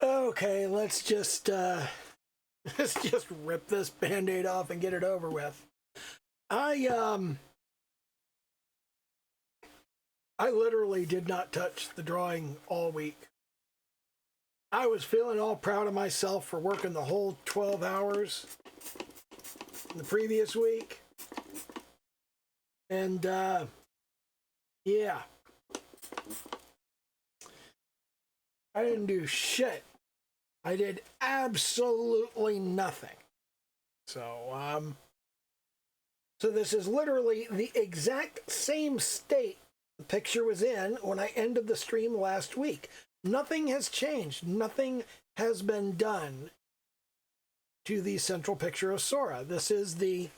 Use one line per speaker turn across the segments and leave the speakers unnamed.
Okay, let's just let's just rip this band-aid off and get it over with. I I literally did not touch the drawing all week. I was feeling all proud of myself for working the whole 12 hours in the previous week. And yeah. I didn't do shit. I did absolutely nothing. So so this is literally the exact same state the picture was in when I ended the stream last week. Nothing has changed. Nothing has been done to the central picture of Sora. This is the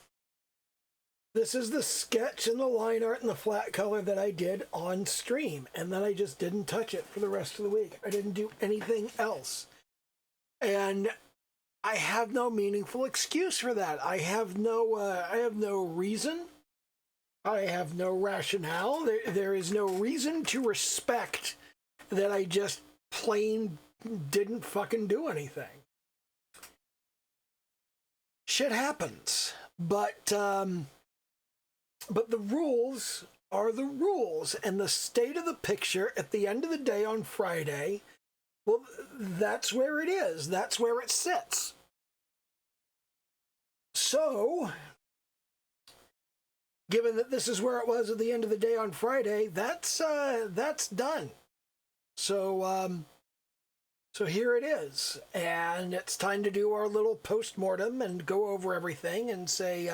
sketch and the line art and the flat color that I did on stream, and then I just didn't touch it for the rest of the week. I didn't do anything else. And I have no meaningful excuse for that. I have no reason. I have no rationale. There is no reason to respect that I just plain didn't fucking do anything. Shit happens. But the rules are the rules, and the state of the picture at the end of the day on Friday, well, that's where it is. That's where it sits. So, given that this is where it was at the end of the day on Friday, that's done. So, so here it is, and it's time to do our little post-mortem and go over everything and say,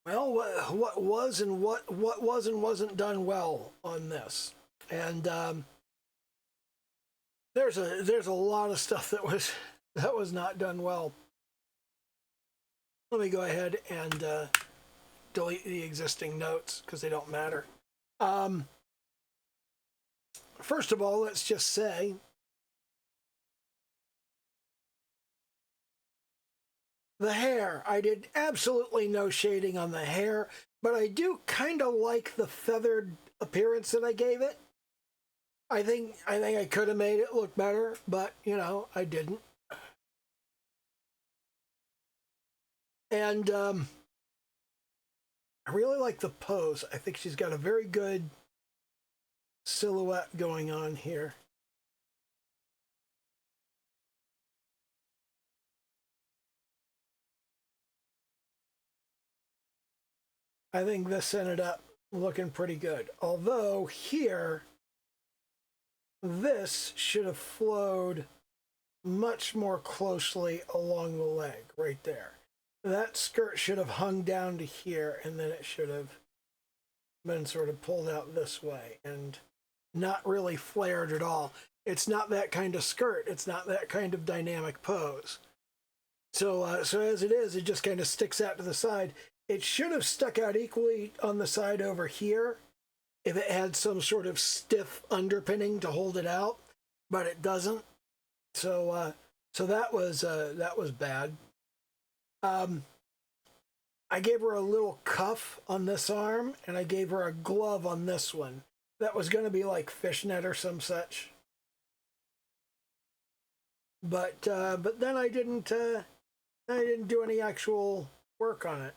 well, what was and what was and wasn't done well on this, and there's a lot of stuff that was not done well. Let me go ahead and delete the existing notes because they don't matter. First of all, let's just say the hair. I did absolutely no shading on the hair, but I do kind of like the feathered appearance that I gave it. I think I could have made it look better, but you know, I didn't. And I really like the pose. I think she's got a very good silhouette going on here. I think this ended up looking pretty good. Although here, this should have flowed much more closely along the leg right there. That skirt should have hung down to here, and then it should have been sort of pulled out this way and not really flared at all. It's not that kind of skirt. It's not that kind of dynamic pose. So, so as it is, it just kind of sticks out to the side. It should have stuck out equally on the side over here if it had some sort of stiff underpinning to hold it out, but it doesn't. So, so that was bad. I gave her a little cuff on this arm, and I gave her a glove on this one. That was going to be like fishnet or some such. But then I didn't do any actual work on it.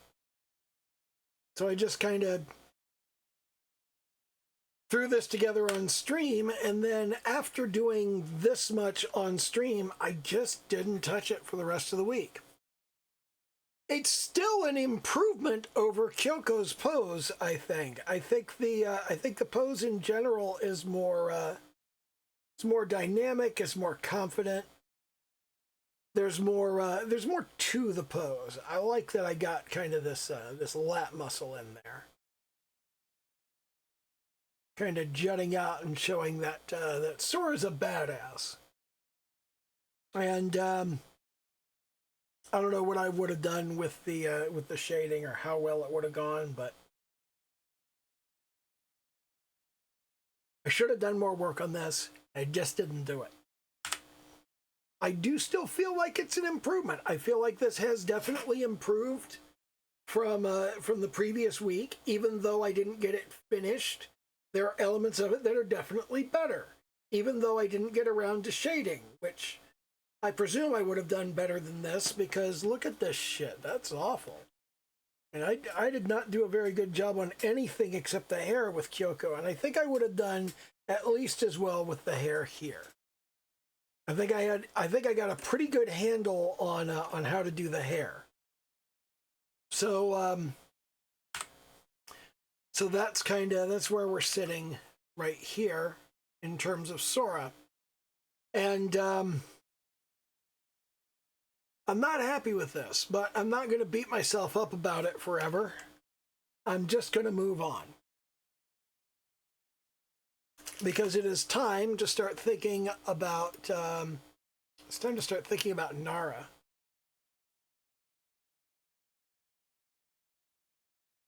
So I just kind of threw this together on stream, and then after doing this much on stream, I just didn't touch it for the rest of the week. It's still an improvement over Kyoko's pose, I think. I think the pose in general is more it's more dynamic, it's more confident. There's more to the pose. I like that I got kind of this this lat muscle in there, kind of jutting out and showing that that Sora's a badass. And I don't know what I would have done with the shading or how well it would have gone, but I should have done more work on this. I just didn't do it. I do still feel like it's an improvement. I feel like this has definitely improved from the previous week, even though I didn't get it finished. There are elements of it that are definitely better. even though I didn't get around to shading, which I presume I would have done better than this, because look at this shit. That's awful. And I did not do a very good job on anything except the hair with Kyoko, and I think I would have done at least as well with the hair here. I think I got a pretty good handle on how to do the hair. So so that's where we're sitting right here in terms of Sora. And I'm not happy with this, but I'm not going to beat myself up about it forever. I'm just going to move on. Because it is time to start thinking about, it's time to start thinking about Nara.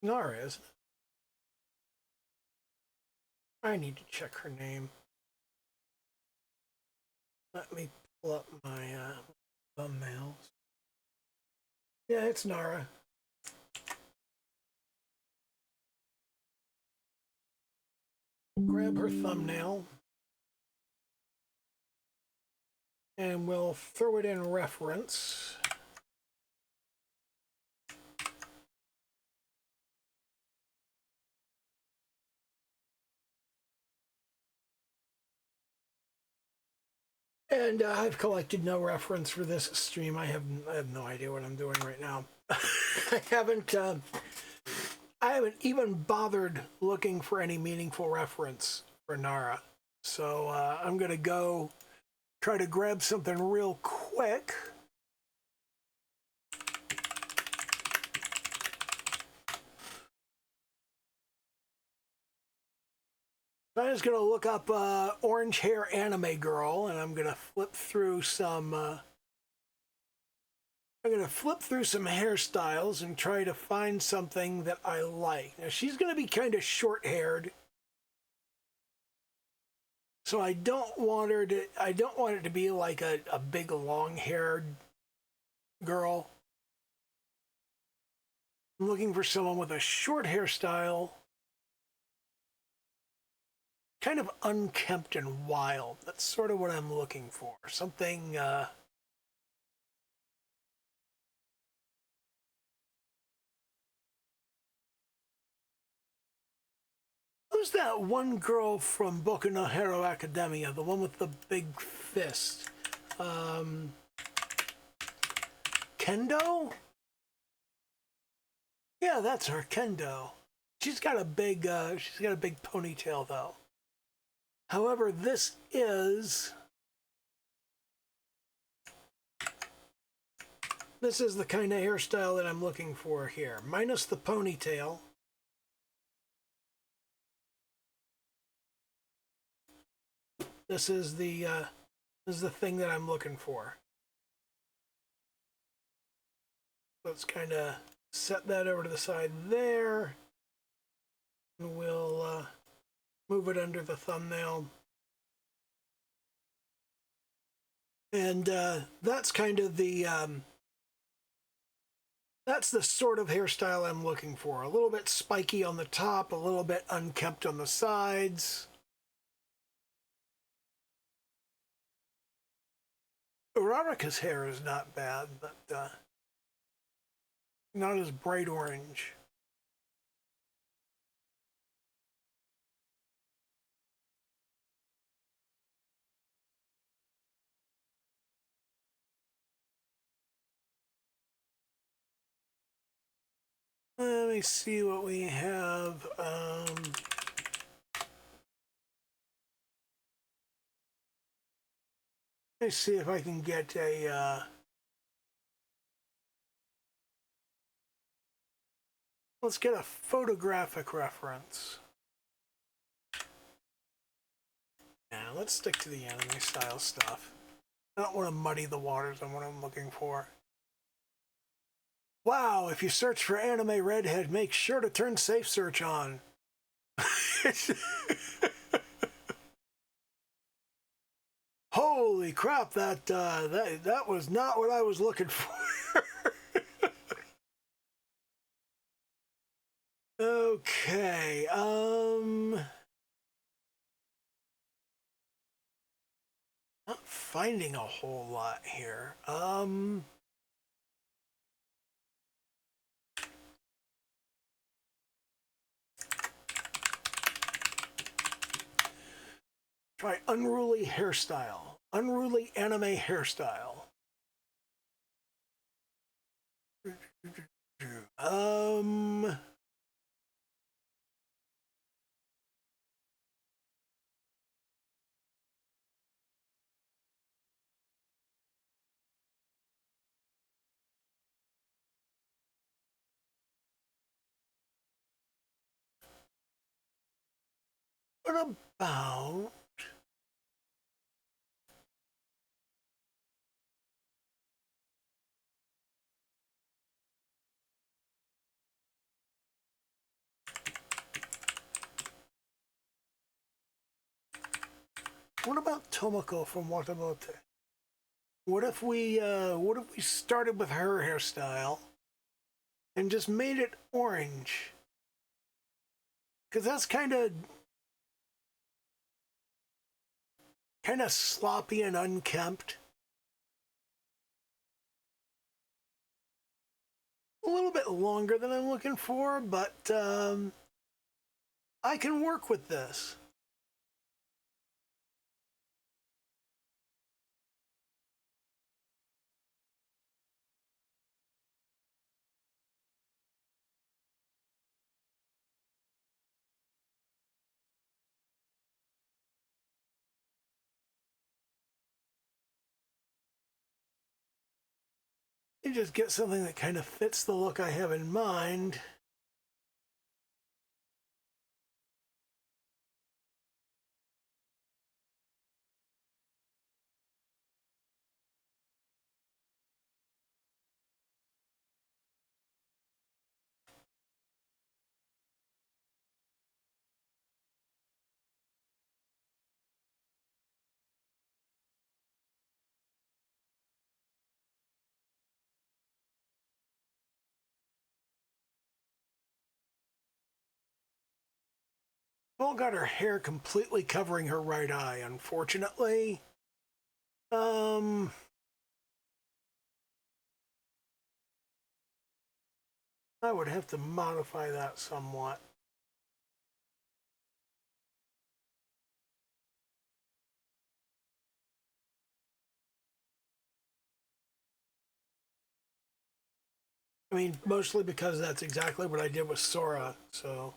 Nara, isn't it? I need to check her name. Let me pull up my thumbnails. Yeah, it's Nara. Grab her thumbnail. And we'll throw it in reference. And I've collected no reference for this stream. I have no idea what I'm doing right now. I haven't even bothered looking for any meaningful reference for Nara. So I'm gonna go try to grab something real quick. I'm just gonna look up orange hair anime girl, and I'm gonna flip through some. I'm gonna flip through some hairstyles and try to find something that I like. Now she's gonna be kind of short-haired, so I don't want her to. I don't want it to be like a big long-haired girl. I'm looking for someone with a short hairstyle. Kind of unkempt and wild. That's sort of what I'm looking for. Something, who's that one girl from Boku no Hero Academia? The one with the big fist? Kendo? Yeah, that's her, Kendo. She's got a big ponytail though. However, this is the kind of hairstyle that I'm looking for here, minus the ponytail. This is the thing that I'm looking for. Let's kind of set that over to the side there, and we'll move it under the thumbnail. And that's kind of the that's the sort of hairstyle I'm looking for. A little bit spiky on the top, a little bit unkempt on the sides. Uraraka's hair is not bad, but not as bright orange. Let me see what we have. Let me see if I can get a. Let's get a photographic reference. Now let's stick to the anime style stuff. I don't want to muddy the waters on what I'm looking for. Wow, if you search for anime redhead, make sure to turn safe search on. Holy crap, that was not what I was looking for. Okay, finding a whole lot here. Try unruly hairstyle. Unruly anime hairstyle. What about... What about Tomoko from Watamote? What if we started with her hairstyle and just made it orange? Because that's kind of sloppy and unkempt. A little bit longer than I'm looking for, but I can work with this. You just get something that kind of fits the look I have in mind. Well, got her hair completely covering her right eye, unfortunately. I would have to modify that somewhat. I mean, mostly because that's exactly what I did with Sora, so.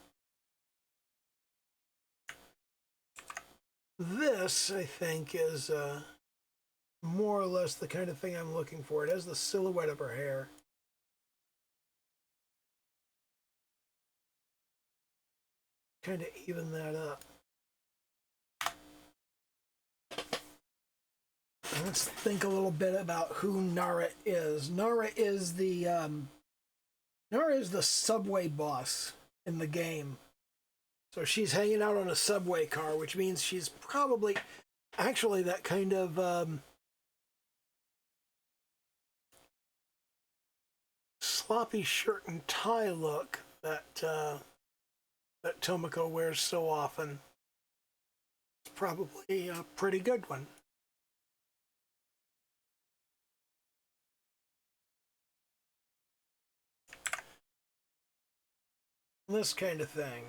This, I think, is more or less the kind of thing I'm looking for. It has the silhouette of her hair. Kind of even that up. Let's think a little bit about who Nara is. Nara is the subway boss in the game. So she's hanging out on a subway car, which means she's probably actually that kind of sloppy shirt and tie look that that Tomoko wears so often. It's probably a pretty good one. This kind of thing.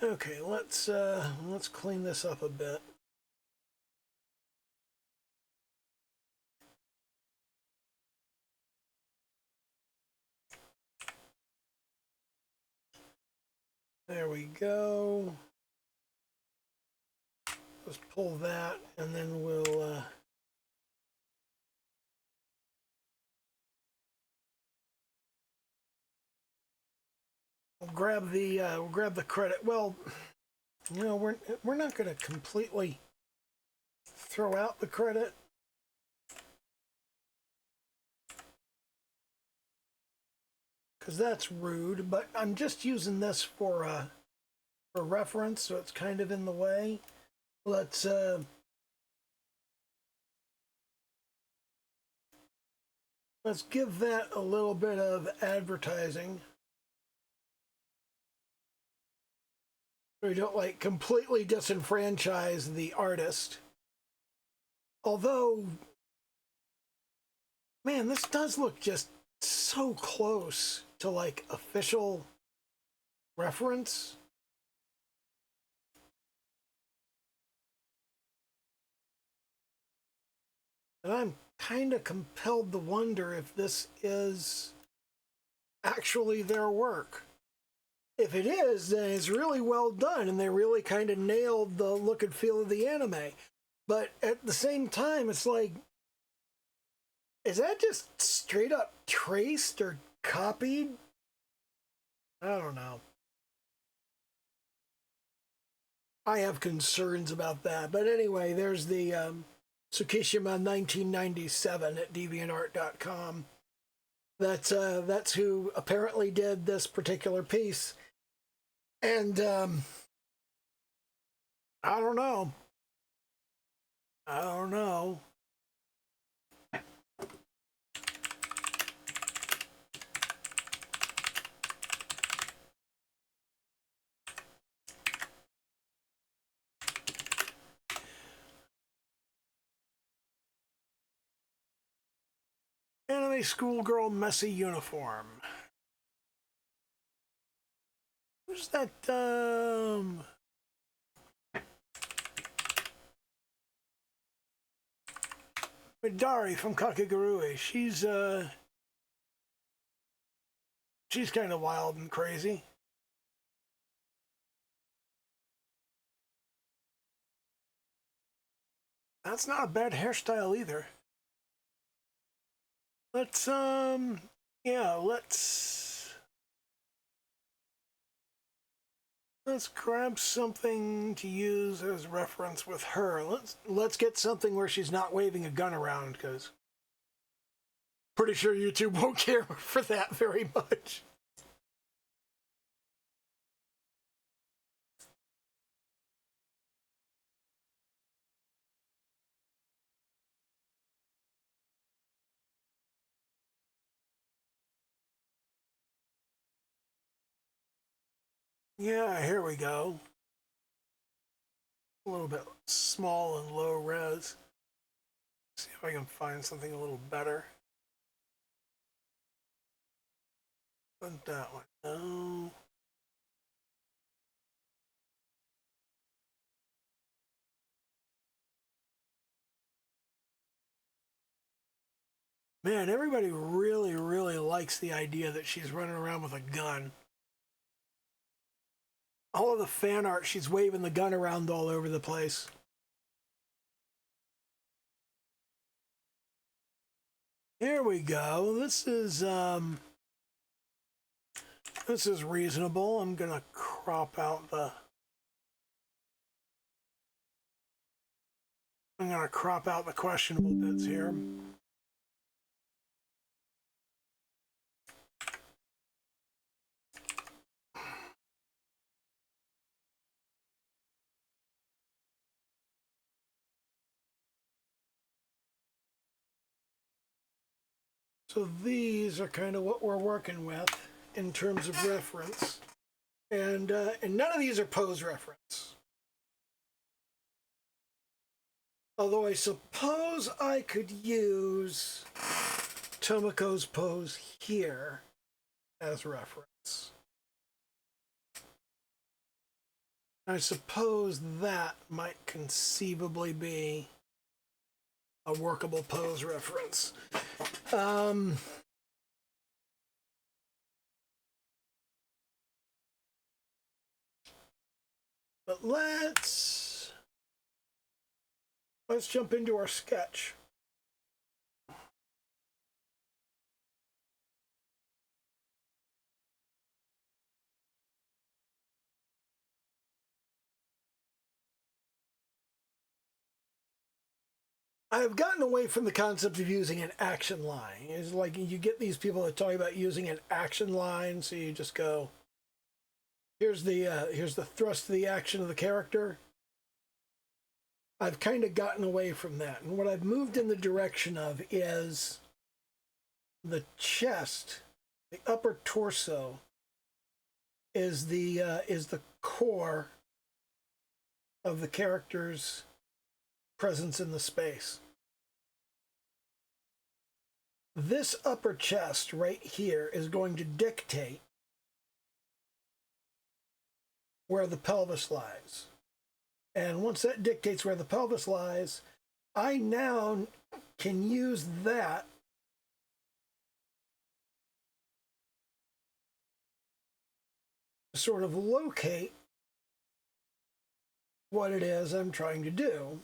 Okay, let's clean this up a bit. There we go. Let's pull that, and then we'll grab the credit. Well, you know, we're not going to completely throw out the credit. Because that's rude, but I'm just using this for reference, so it's kind of in the way. Let's give that a little bit of advertising. We don't like completely disenfranchise the artist. Although, man, this does look just so close to like official reference. And I'm kind of compelled to wonder if this is actually their work. If it is, then it's really well done and they really kind of nailed the look and feel of the anime. But at the same time, it's like, is that just straight up traced or copied? I don't know. I have concerns about that. But anyway, there's the Tsukishima 1997 at deviantart.com. That's who apparently did this particular piece. And I don't know. I don't know. Anime schoolgirl messy uniform. Who's that? Midari from Kakegurui. She's kind of wild and crazy. That's not a bad hairstyle either. Let's grab something to use as reference with her. Let's get something where she's not waving a gun around, because pretty sure YouTube won't care for that very much. Yeah, here we go. A little bit small and low res. See if I can find something a little better. Not that one. No. Man, everybody really, really likes the idea that she's running around with a gun. All of the fan art, she's waving the gun around all over the place. Here we go. This is reasonable. I'm gonna crop out the questionable bits here. So these are kind of what we're working with in terms of reference. And none of these are pose reference. Although I suppose I could use Tomoko's pose here as reference. I suppose that might conceivably be a workable pose reference. But let's jump into our sketch. I've gotten away from the concept of using an action line. It's like you get these people that talk about using an action line, so you just go, here's the thrust of the action of the character. I've kind of gotten away from that, and what I've moved in the direction of is the chest, the upper torso is the core of the character's presence in the space. This upper chest right here is going to dictate where the pelvis lies. And once that dictates where the pelvis lies, I now can use that to sort of locate what it is I'm trying to do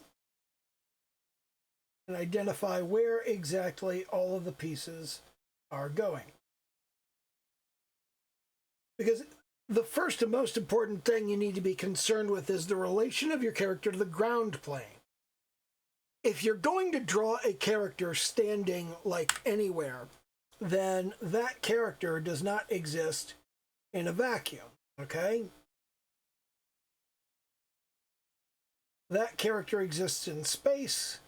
and identify where exactly all of the pieces are going. Because the first and most important thing you need to be concerned with is the relation of your character to the ground plane. If you're going to draw a character standing like anywhere, then that character does not exist in a vacuum, okay? That character exists in space,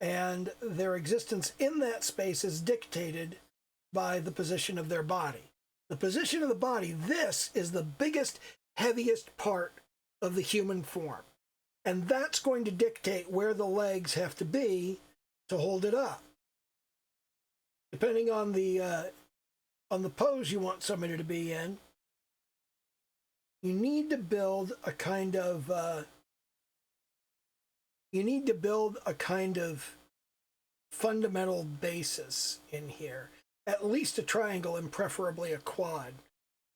and their existence in that space is dictated by the position of their body. The position of the body, this is the biggest, heaviest part of the human form. And that's going to dictate where the legs have to be to hold it up. Depending on the pose you want somebody to be in, you need to build a kind of fundamental basis in here. At least a triangle and preferably a quad.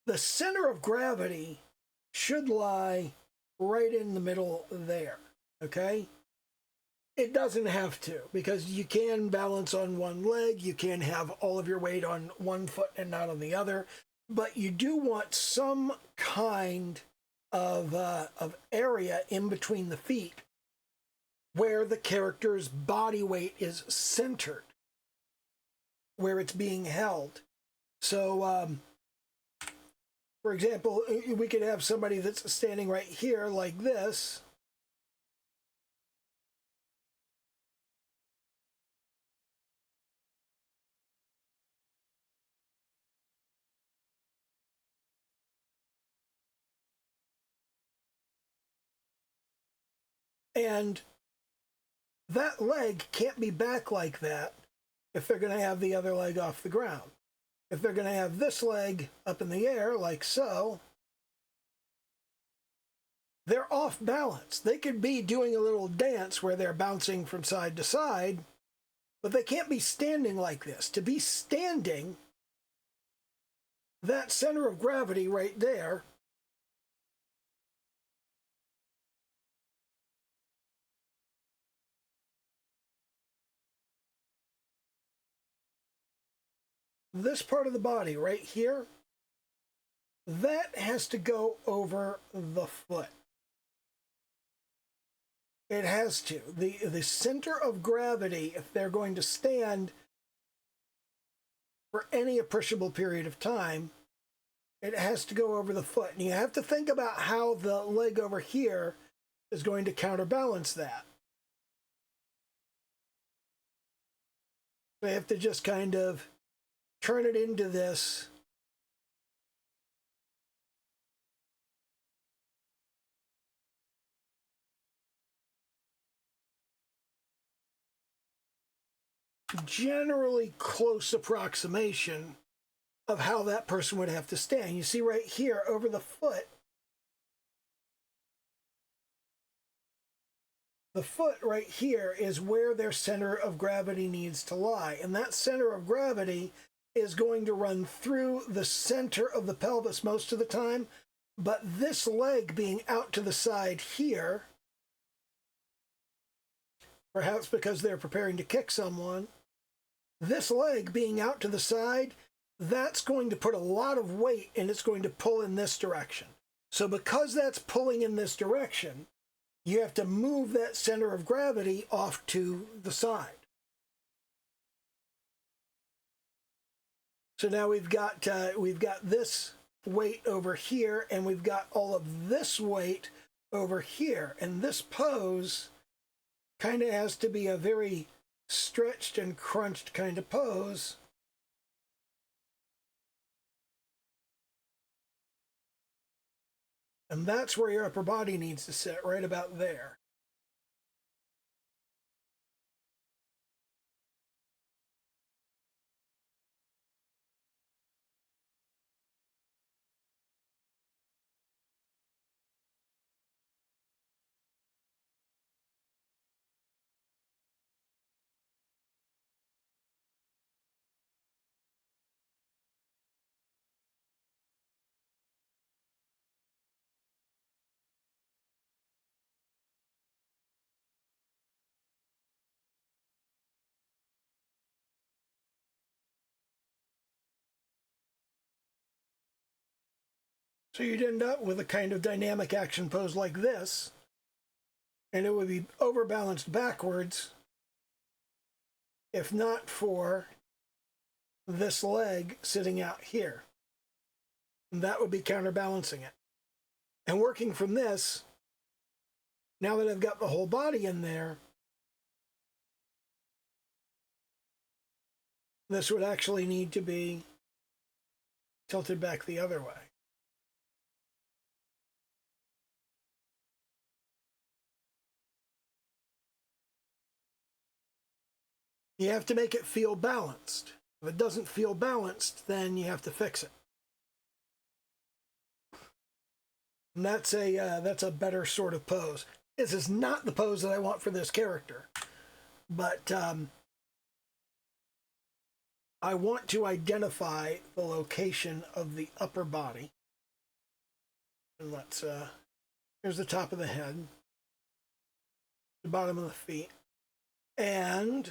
The center of gravity should lie right in the middle there, okay? It doesn't have to, because you can balance on one leg, you can have all of your weight on one foot and not on the other, but you do want some kind of area in between the feet where the character's body weight is centered, where it's being held. So, for example, we could have somebody that's standing right here like this. And that leg can't be back like that if they're going to have the other leg off the ground. If they're going to have this leg up in the air, like so, they're off balance. They could be doing a little dance where they're bouncing from side to side, but they can't be standing like this. To be standing, that center of gravity right there this part of the body right here, that has to go over the foot. It has to. The center of gravity, if they're going to stand for any appreciable period of time, it has to go over the foot. And you have to think about how the leg over here is going to counterbalance that. They have to just kind of turn it into this generally close approximation of how that person would have to stand. You see right here over the foot, the foot right here is where their center of gravity needs to lie. And that center of gravity is going to run through the center of the pelvis most of the time. But this leg being out to the side here, perhaps because they're preparing to kick someone, this leg being out to the side, that's going to put a lot of weight and it's going to pull in this direction. So because that's pulling in this direction, you have to move that center of gravity off to the side. So now we've got this weight over here, and we've got all of this weight over here. And this pose kind of has to be a very stretched and crunched kind of pose. And that's where your upper body needs to sit, right about there. So you'd end up with a kind of dynamic action pose like this, and it would be overbalanced backwards if not for this leg sitting out here. And that would be counterbalancing it. And working from this, now that I've got the whole body in there, this would actually need to be tilted back the other way. You have to make it feel balanced. If it doesn't feel balanced, then you have to fix it. And that's a better sort of pose. This is not the pose that I want for this character, but I want to identify the location of the upper body. And let's here's the top of the head, the bottom of the feet, and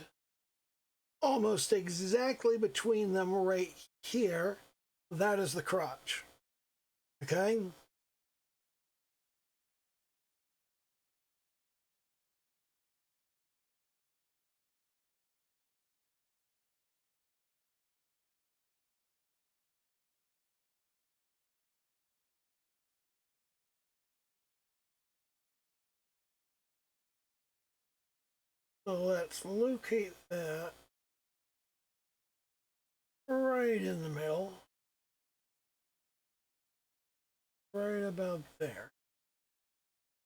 almost exactly between them right here, that is the crotch. Okay? So let's locate that right in the middle, right about there.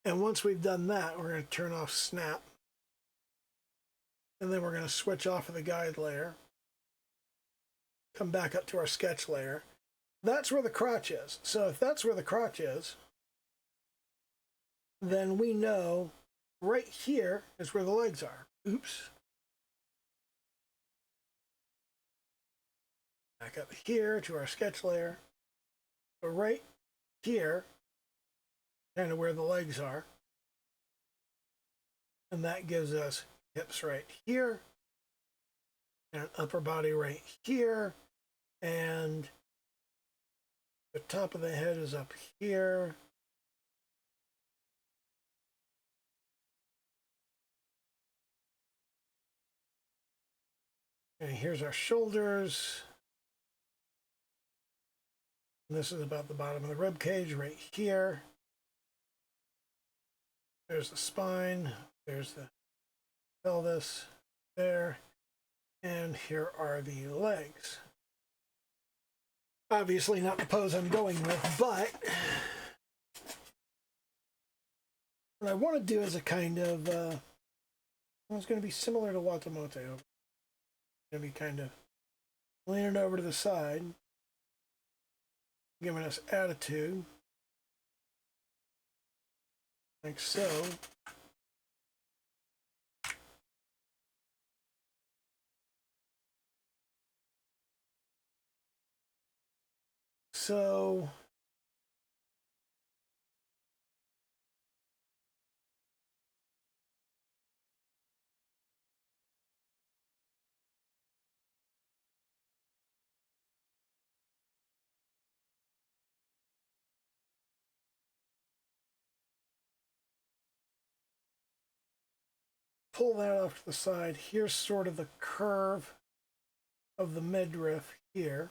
And once we've done that, we're going to turn off snap. And then we're going to switch off of the guide layer. Come back up to our sketch layer. That's where the crotch is. So if that's where the crotch is, then we know right here is where the legs are. Oops. Back up here to our sketch layer. So right here, kind of where the legs are. And that gives us hips right here, and an upper body right here, and the top of the head is up here. And here's our shoulders. And this is about the bottom of the rib cage right here. There's the spine, there's the pelvis there, and here are the legs. Obviously not the pose I'm going with, but what I want to do is a kind of, it's going to be similar to Watamote. It's going to be kind of leaning over to the side, giving us attitude, like so. So pull that off to the side. Here's sort of the curve of the midriff here.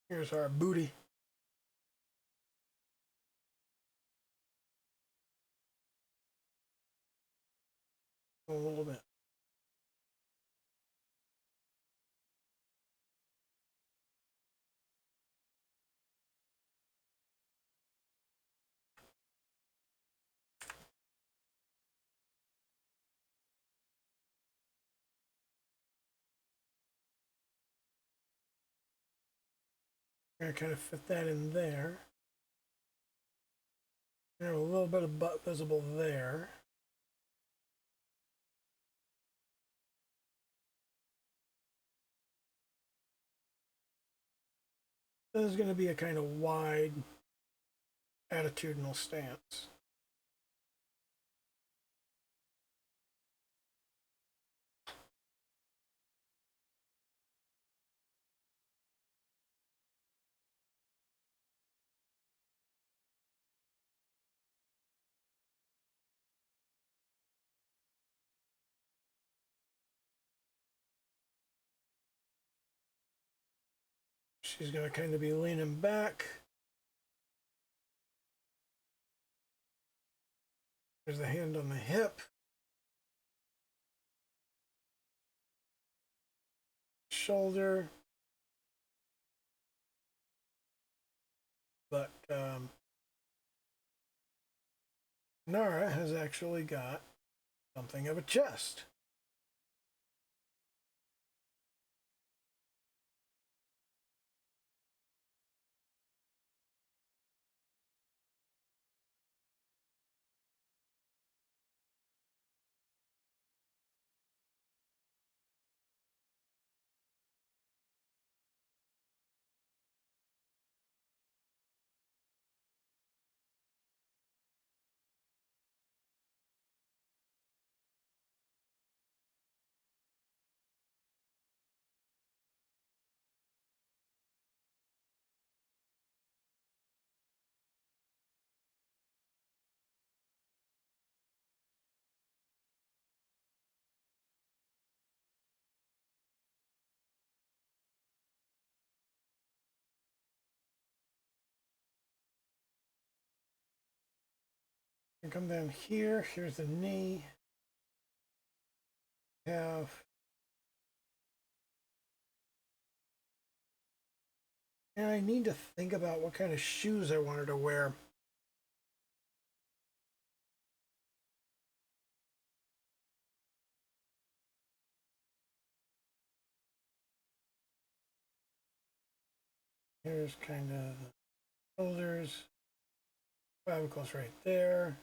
Here's our booty. A little bit. I'm going to kind of fit that in there. There's a little bit of butt visible there. This is going to be a kind of wide attitudinal stance. She's going to kind of be leaning back. There's the hand on the hip. Shoulder. But Nara has actually got something of a chest. And come down here. Here's the knee. Have and I need to think about what kind of shoes I wanted to wear. Here's kind of the shoulders, clavicles right there.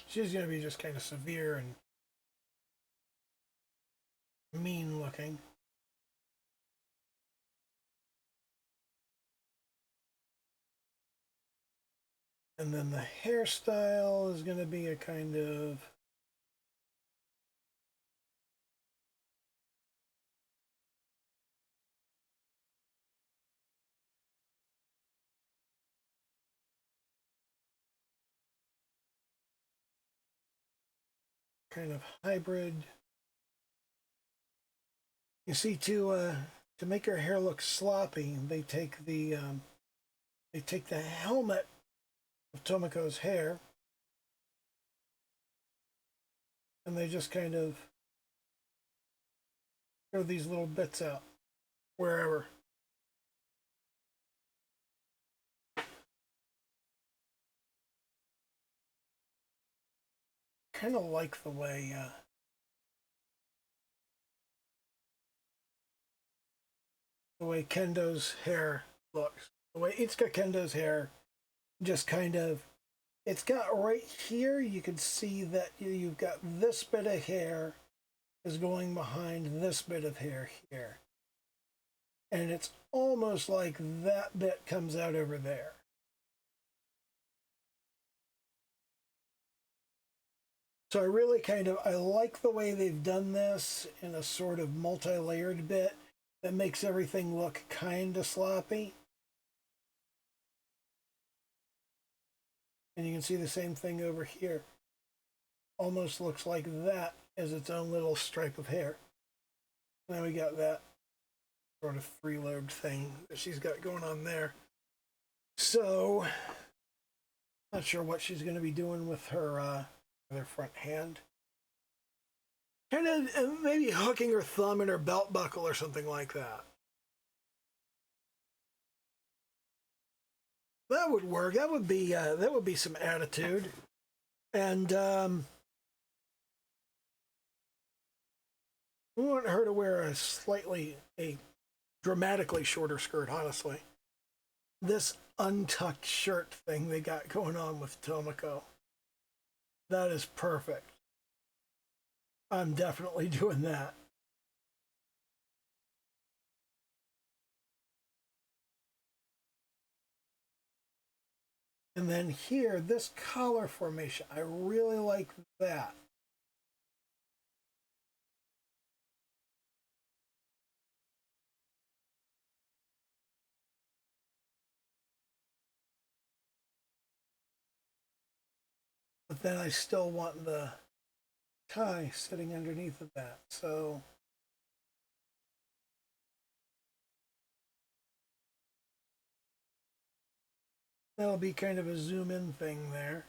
She's going to be just kind of severe and mean looking. And then the hairstyle is going to be a kind of hybrid. You see, to make her hair look sloppy, they take the helmet of Tomoko's hair, and they just kind of throw these little bits out wherever. Kind of like the way Kendo's hair looks. The way Itsuka Kendo's hair just kind of, it's got right here, you can see that you've got this bit of hair is going behind this bit of hair here. And it's almost like that bit comes out over there. So I really I like the way they've done this in a sort of multi-layered bit that makes everything look kind of sloppy. And you can see the same thing over here. Almost looks like that as its own little stripe of hair. Then we got that sort of freeload thing that she's got going on there. So, not sure what she's going to be doing with her front hand. Kind of maybe hooking her thumb in her belt buckle or something like that. That would work. That would be some attitude, and we want her to wear a dramatically shorter skirt. Honestly, this untucked shirt thing they got going on with Tomoko, that is perfect. I'm definitely doing that. And then here, this collar formation, I really like that. But then I still want the tie sitting underneath of that. So that'll be kind of a zoom in thing there.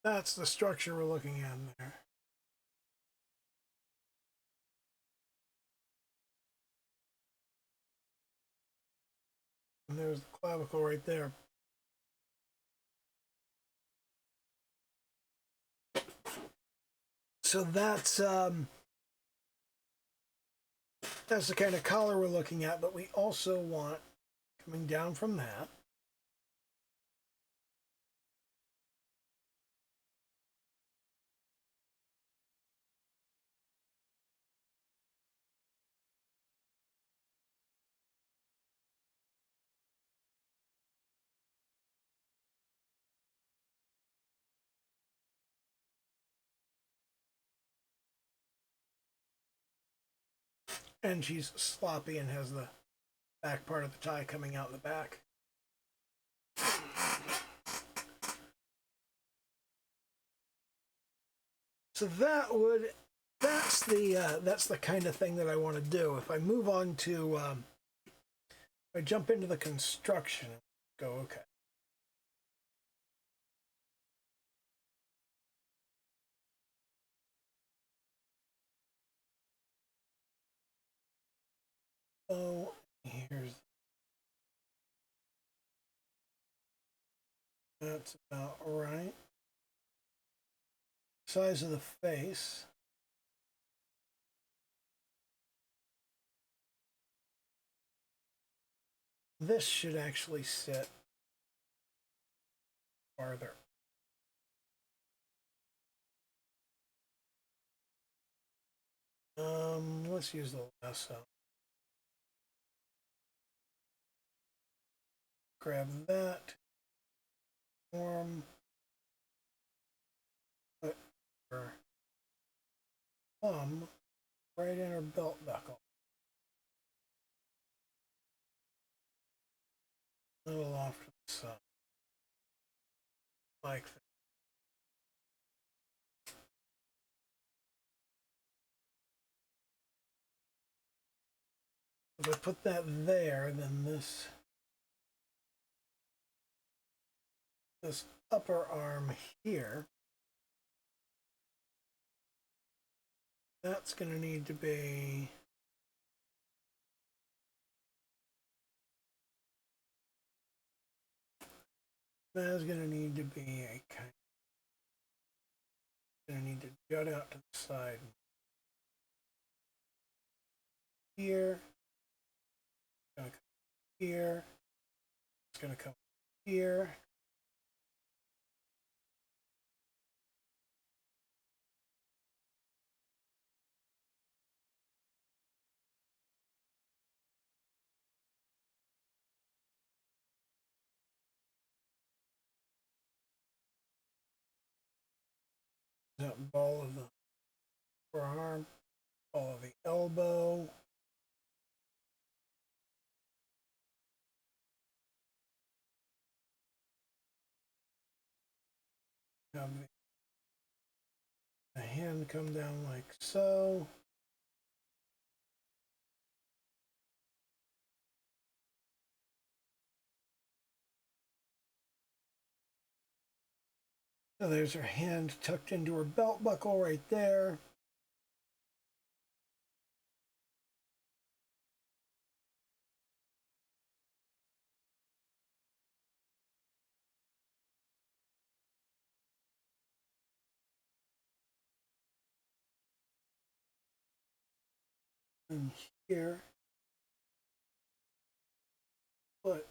That's the structure we're looking at there. And there's the clavicle right there. So that's the kind of collar we're looking at, but we also want, coming down from that, and she's sloppy and has the back part of the tie coming out the back. So that's the kind of thing that I want to do. If I move on to if I jump into the construction, go okay. So here's, that's about right. Size of the face. This should actually sit farther. Let's use the lasso. Grab that. Form. Put her thumb right in her belt buckle. A little off to the side. Like that. If I put that there, then this upper arm here, that's going to need to be a kind. Going to need to jut out to the side here. It's going to come here. It's going to come here. That ball of the forearm, ball of the elbow. Have the hand come down like so. So there's her hand tucked into her belt buckle right there. And here, but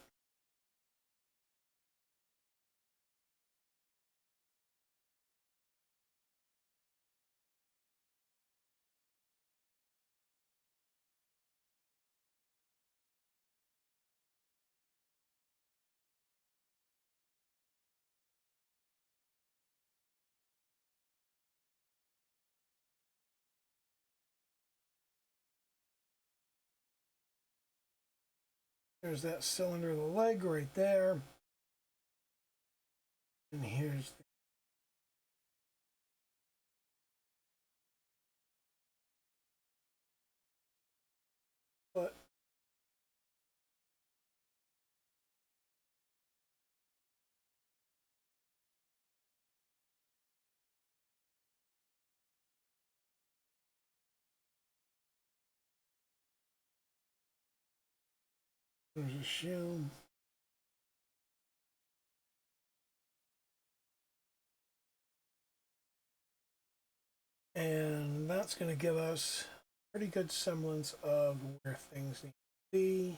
there's that cylinder of the leg right there. And here's the foot. There's a shoe. And that's going to give us a pretty good semblance of where things need to be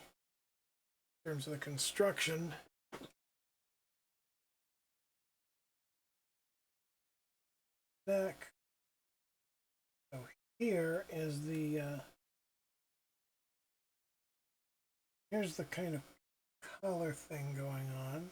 in terms of the construction. Back. So here is the here's the kind of color thing going on.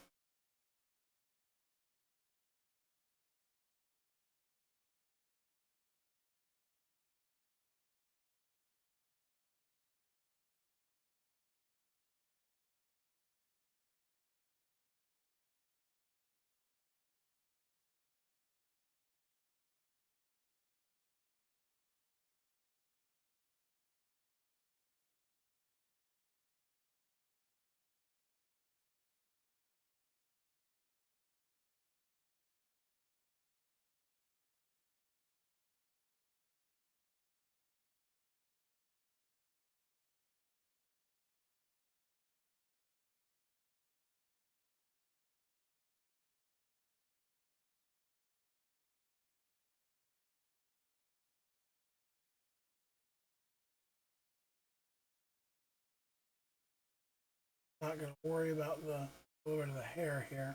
Not going to worry about the little bit of the hair here.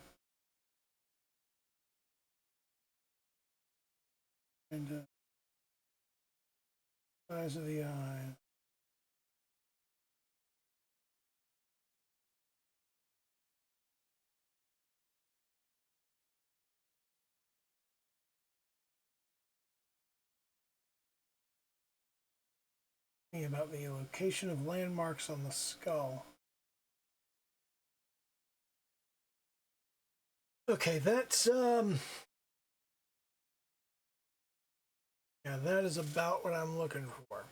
And size of the eye. About the location of landmarks on the skull. Okay, that's yeah, that is about what I'm looking for.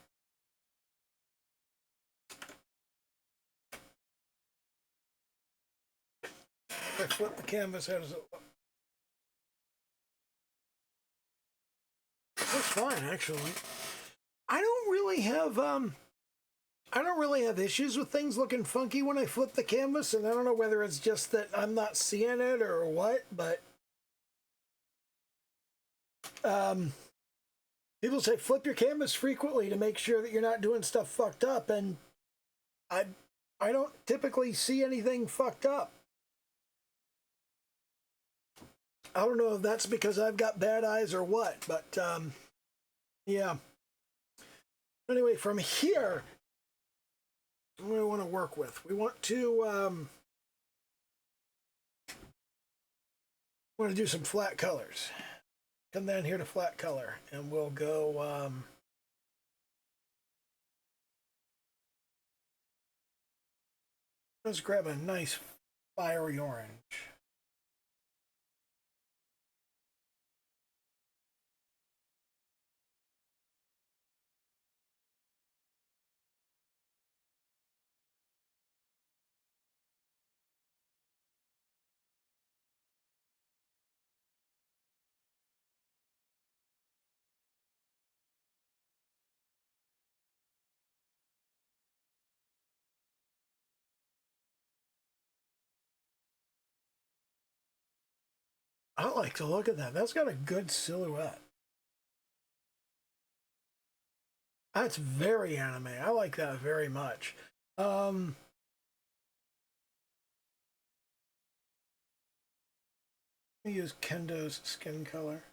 If I flip the canvas, how does it look? It looks fine, actually. I don't really have issues with things looking funky when I flip the canvas, and I don't know whether it's just that I'm not seeing it or what, but people say flip your canvas frequently to make sure that you're not doing stuff fucked up, and I don't typically see anything fucked up. I don't know if that's because I've got bad eyes or what, but yeah. Anyway, from here, what do we want to work with? We want to do some flat colors. come down here to flat color, and we'll go, let's grab a nice fiery orange. I like to look at that. That's got a good silhouette. That's very anime. I like that very much. Um, let me use Kendo's skin color.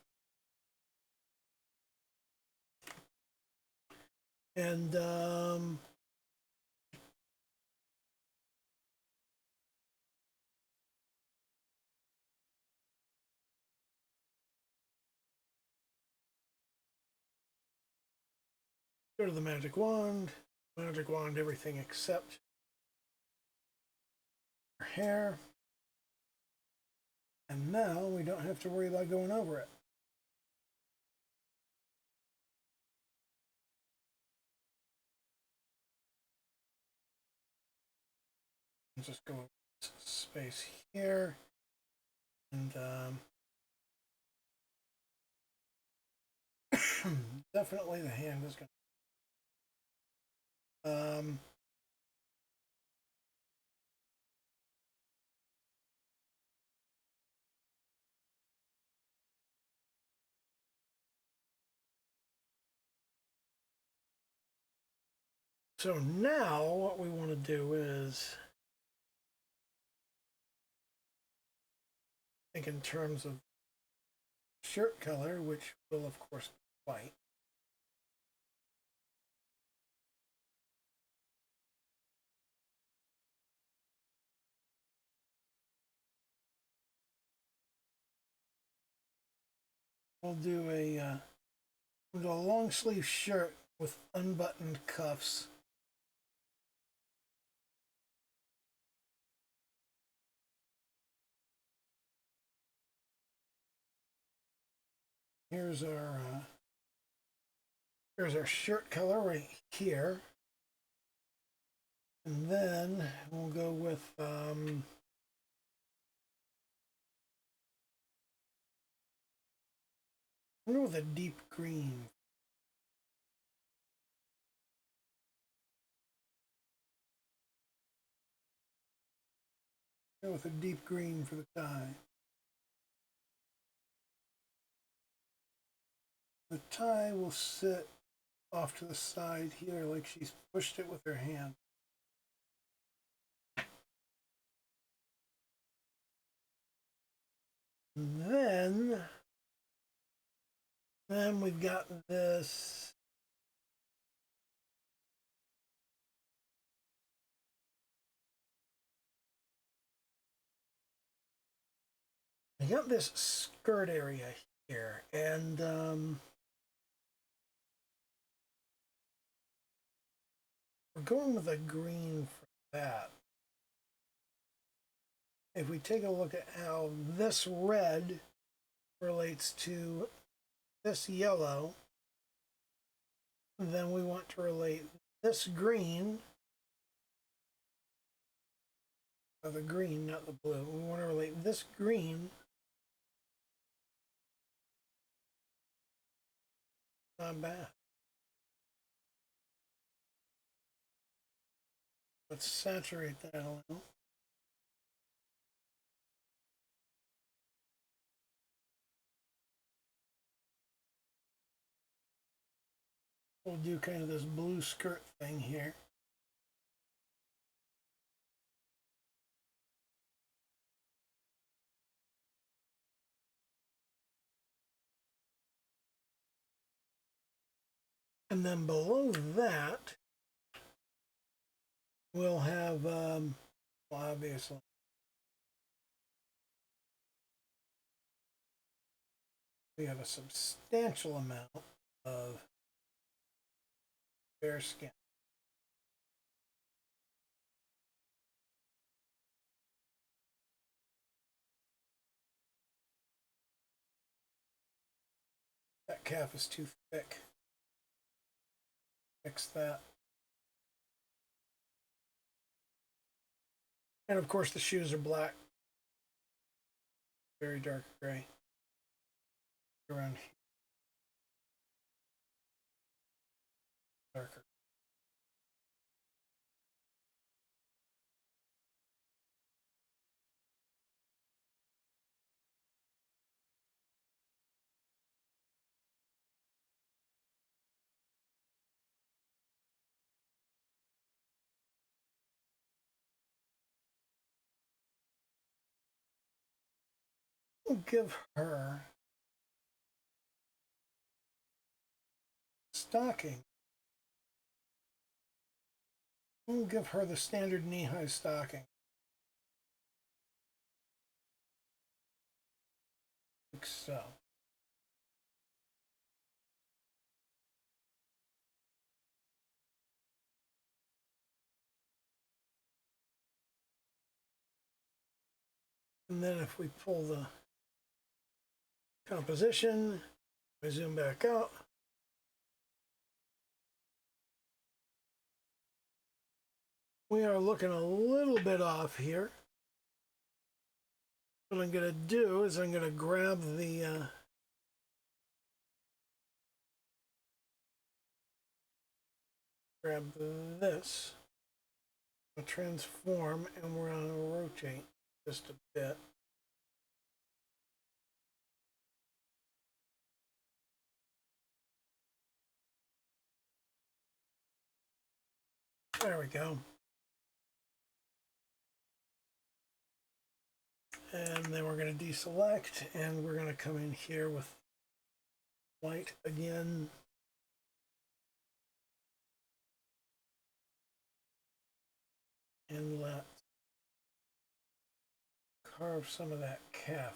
And go to the magic wand. Magic wand, everything except her hair. And now we don't have to worry about going over it. Let's just go space here. And definitely the hand is going to... So now what we want to do is think in terms of shirt color, which will of course be white. We'll do a long sleeve shirt with unbuttoned cuffs. Here's our shirt color right here. And then we'll go with a deep green. Go with a deep green for the tie. The tie will sit off to the side here like she's pushed it with her hand. And then we've got this I got this skirt area here, and we're going with a green for that. If we take a look at how this red relates to this yellow, then we want to relate this green, or the green, not the blue. We want to relate this green not bad. Let's saturate that a little. We'll do kind of this blue skirt thing here. And then below that, we'll have, well, obviously, We have a substantial amount of bear skin. That calf is too thick. Fix that. And of course the shoes are black. Very dark gray. Around here. Darker. We'll give her stocking. We'll give her the standard knee-high stocking. Like so. And then if we pull the composition, we zoom back out. We are looking a little bit off here. What I'm going to do is I'm going to grab the grab this, I'll transform, and we're going to rotate just a bit. There we go. And then we're going to deselect, and we're going to come in here with white again. And let's carve some of that calf.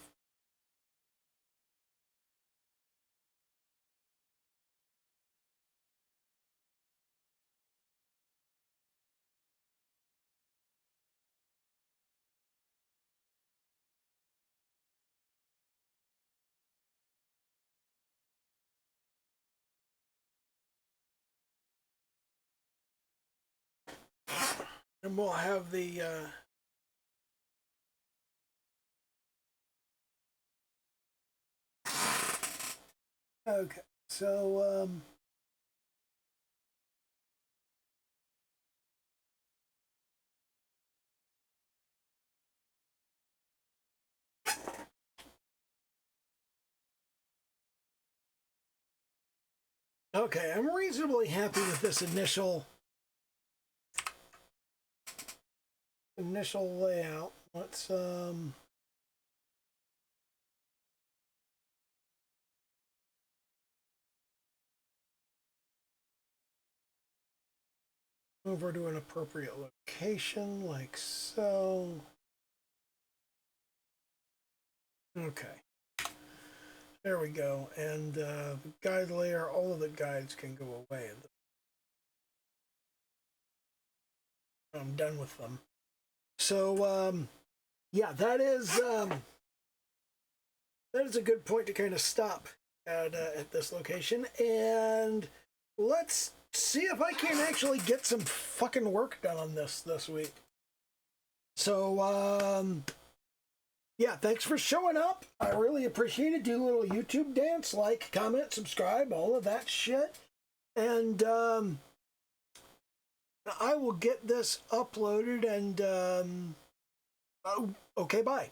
And we'll have the okay, so okay, I'm reasonably happy with this initial layout. Let's move her to an appropriate location, like so. Okay. There we go. And the guide layer, all of the guides can go away. I'm done with them. So, yeah, that is a good point to kind of stop at this location. And let's see if I can actually get some fucking work done on this week. So, yeah, thanks for showing up. I really appreciate it. Do a little YouTube dance, like, comment, subscribe, all of that shit. And I will get this uploaded and okay, bye.